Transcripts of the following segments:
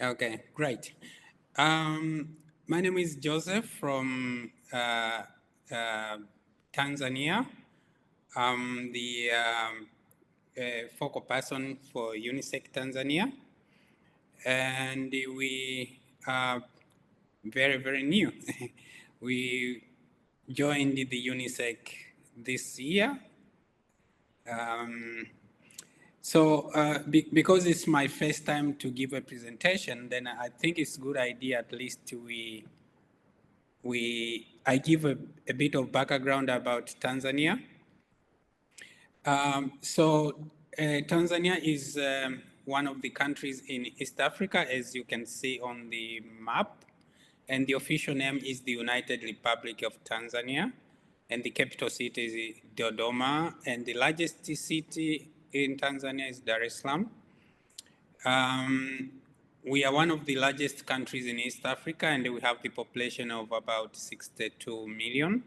Okay, great. My name is Joseph from uh, Tanzania. I'm the focal person for UNISEC-Tanzania, and we are very, very new. We joined the UNISEC this year. Um, because it's my first time to give a presentation, then I think it's a good idea at least I give a bit of background about Tanzania. Tanzania is one of the countries in East Africa, as you can see on the map, and the official name is the United Republic of Tanzania, and the capital city is Dodoma, and the largest city in Tanzania is Dar es Salaam. Um, we are one of the largest countries in East Africa, and we have the population of about 62 million.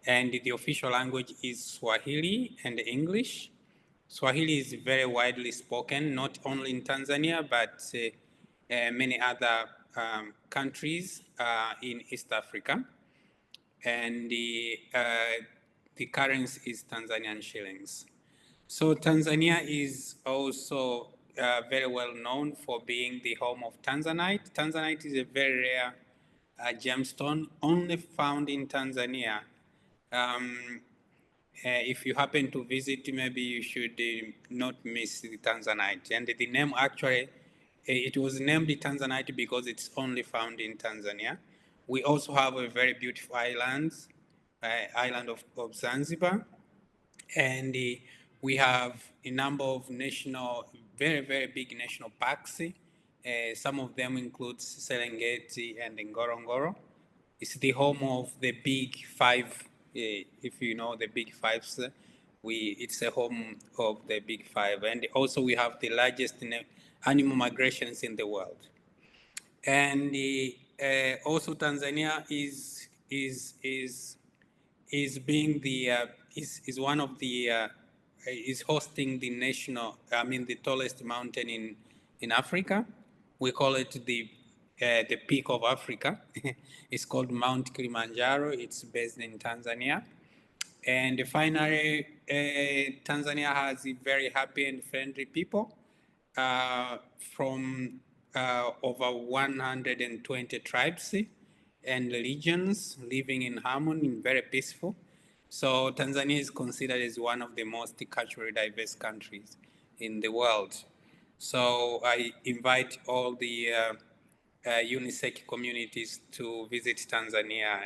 And the official language is Swahili and English. Swahili is very widely spoken, not only in Tanzania, but many other countries in East Africa. And the currency is Tanzanian shillings. So Tanzania is also very well known for being the home of Tanzanite. Tanzanite is a very rare gemstone, only found in Tanzania. If you happen to visit, maybe you should not miss the Tanzanite. And the name actually, it was named the Tanzanite because it's only found in Tanzania. We also have a very beautiful island of Zanzibar. And we have a number of very, very big national parks. Some of them include Serengeti and Ngorongoro. It's the home of the big five. If you know the big fives, it's a home of the big five. And also we have the largest animal migrations in the world. And also Tanzania is being the is one of the is hosting the tallest mountain in Africa. We call it the peak of Africa. It's called Mount Kilimanjaro. It's based in Tanzania. And finally, Tanzania has very happy and friendly people from over 120 tribes and regions living in harmony and very peaceful. So Tanzania is considered as one of the most culturally diverse countries in the world. So I invite all the UNISEC communities to visit Tanzania,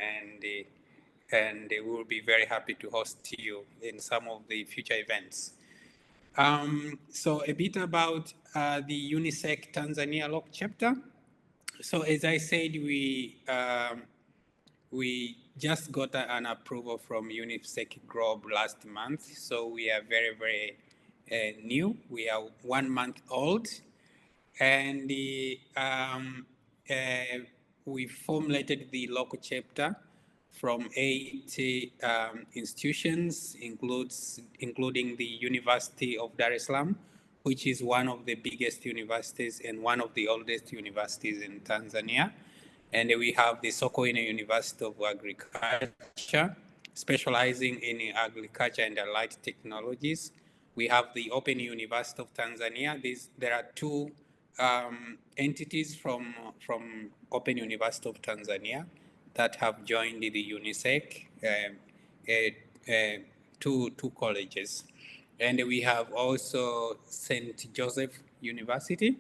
and we will be very happy to host you in some of the future events. So a bit about the UNISEC Tanzania Local Chapter. So as I said, we just got an approval from UNISEC-Global last month, so we are very, very new. We are 1 month old, and we formulated the local chapter from 8 institutions, including the University of Dar es Salaam, which is one of the biggest universities and one of the oldest universities in Tanzania. And we have the Sokoine University of Agriculture, specializing in agriculture and allied technologies. We have the Open University of Tanzania. There are two entities from Open University of Tanzania that have joined the UNISEC, two colleges. And we have also St. Joseph University,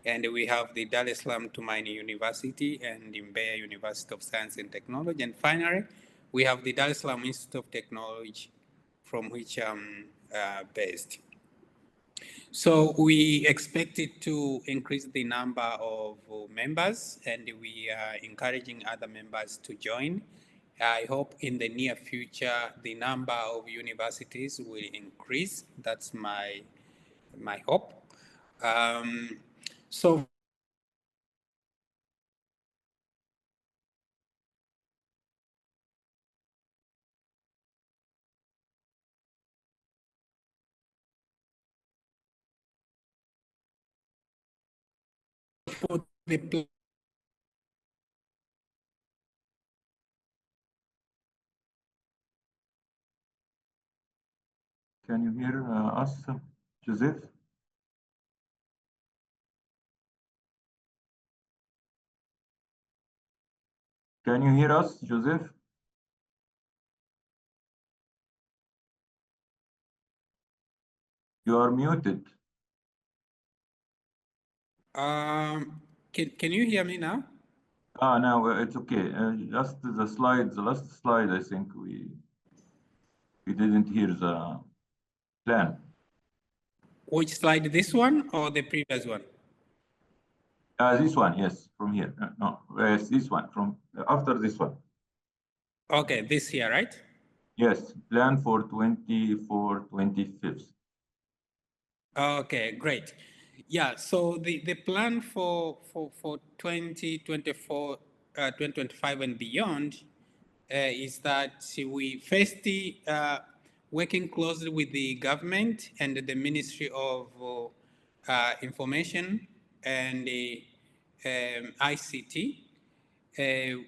and we have the Dar es Salaam Tumaini University and the Mbeya University of Science and Technology. And finally, we have the Dar es Salaam Institute of Technology, from which I'm based. So we expected to increase the number of members, and we are encouraging other members to join. I hope in the near future the number of universities will increase. That's my hope. So for the Can you hear us, Joseph? Can you hear us, Joseph? You are muted. Can you hear me now? Now it's okay. Just the slide, the last slide, I think we didn't hear the plan. Which slide, this one or the previous one? This one, yes, from here. No, yes, this one, from after this one. Okay, this here, right? Yes, plan for 25th. Okay, great. Yeah, so the plan for 2024, 2025 and beyond is that we first working closely with the government and the Ministry of Information and ICT.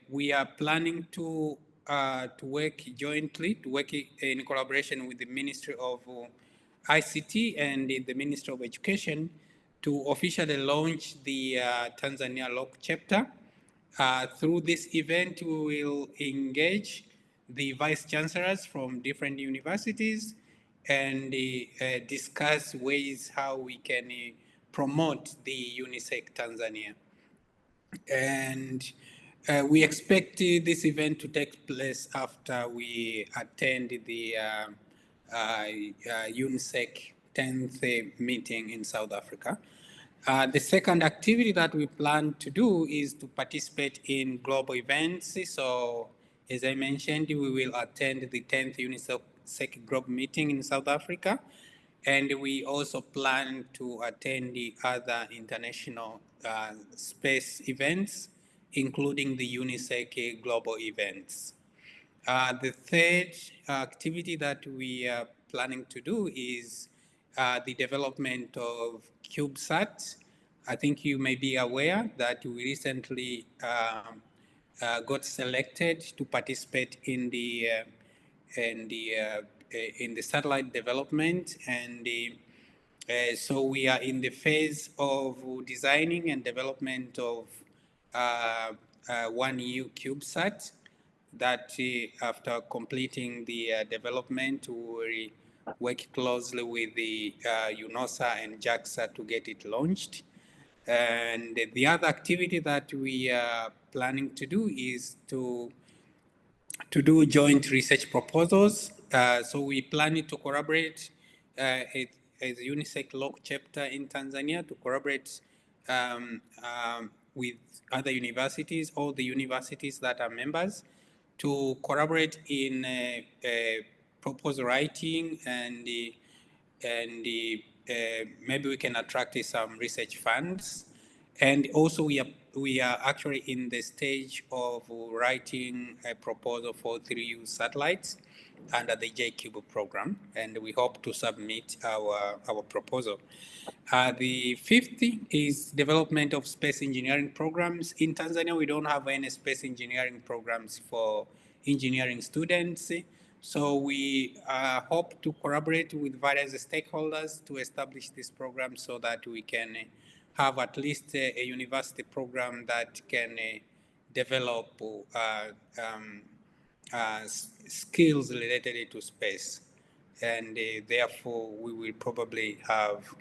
We are planning to work jointly, to work in collaboration with the Ministry of ICT and the Ministry of Education to officially launch the Tanzania Local chapter. Through this event, we will engage the vice chancellors from different universities and discuss ways how we can promote the UNISEC Tanzania. And we expect this event to take place after we attend the UNISEC 10th meeting in South Africa. The second activity that we plan to do is to participate in global events. So, as I mentioned, we will attend the 10th UNISEC-Global meeting in South Africa. And we also plan to attend the other international space events, including the UNISEC-Global events. The third activity that we are planning to do is the development of CubeSat. I think you may be aware that we recently got selected to participate in the satellite development, and so we are in the phase of designing and development of one new CubeSat that after completing the development, we will work closely with the UNOSA and JAXA to get it launched. And the other activity that we are planning to do is to do joint research proposals. So we plan to collaborate as UNISEC local chapter in Tanzania to collaborate with other universities, all the universities that are members, to collaborate in proposal writing and maybe we can attract some research funds. And also we are actually in the stage of writing a proposal for 3U satellites under the JCube program, and we hope to submit our proposal. The fifth is development of space engineering programs. In Tanzania, we don't have any space engineering programs for engineering students. So we hope to collaborate with various stakeholders to establish this program so that we can have at least a university program that can develop skills related to space. And therefore, we will probably have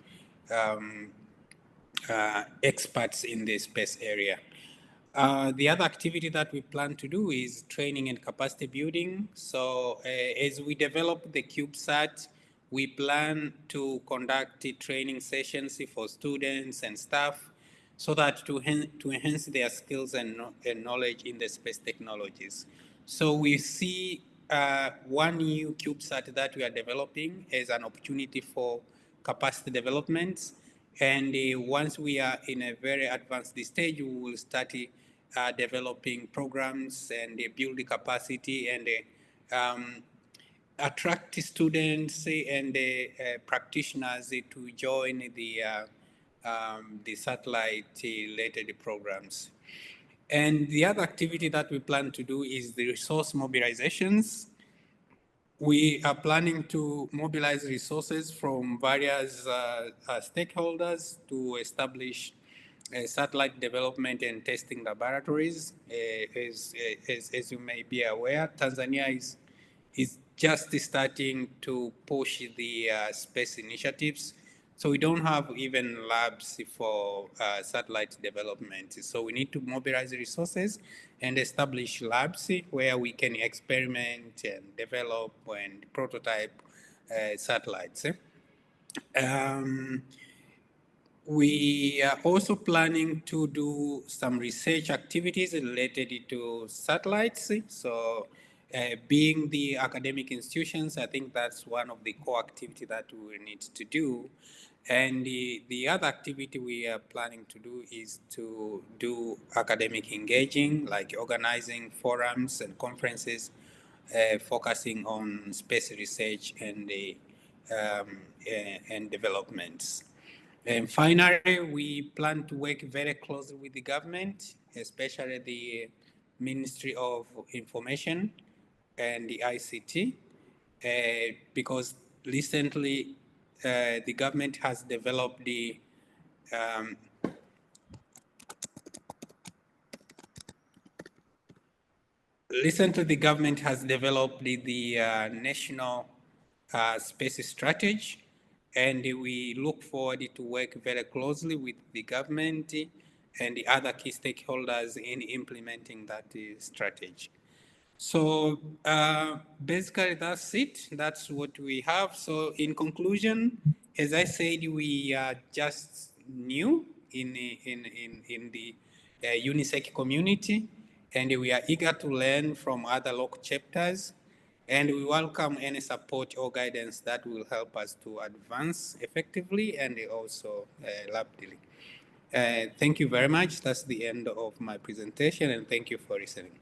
experts in the space area. The other activity that we plan to do is training and capacity building. So as we develop the CubeSat, we plan to conduct training sessions for students and staff so that to enhance their skills and knowledge in the space technologies. So we see one new CubeSat that we are developing as an opportunity for capacity development. And once we are in a very advanced stage, we will start developing programs and build the capacity and attract students and practitioners to join the satellite-related programs. And the other activity that we plan to do is the resource mobilizations. We are planning to mobilize resources from various stakeholders to establish satellite development and testing laboratories. As you may be aware, Tanzania is just starting to push the space initiatives. So we don't have even labs for satellite development. So we need to mobilize resources and establish labs where we can experiment and develop and prototype satellites. We are also planning to do some research activities related to satellites. So being the academic institutions, I think that's one of the core activities that we need to do. And the other activity we are planning to do is to do academic engaging, like organizing forums and conferences focusing on space research and developments. And finally, we plan to work very closely with the government, especially the Ministry of Information and the ICT, because recently the government has developed um, the government has developed the national space strategy, and we look forward to work very closely with the government and the other key stakeholders in implementing that strategy. So basically that's it. That's what we have. So in conclusion, as I said, we are just new in the UNISEC community, and we are eager to learn from other local chapters, and we welcome any support or guidance that will help us to advance effectively and also rapidly. Thank you very much. That's the end of my presentation, and thank you for listening.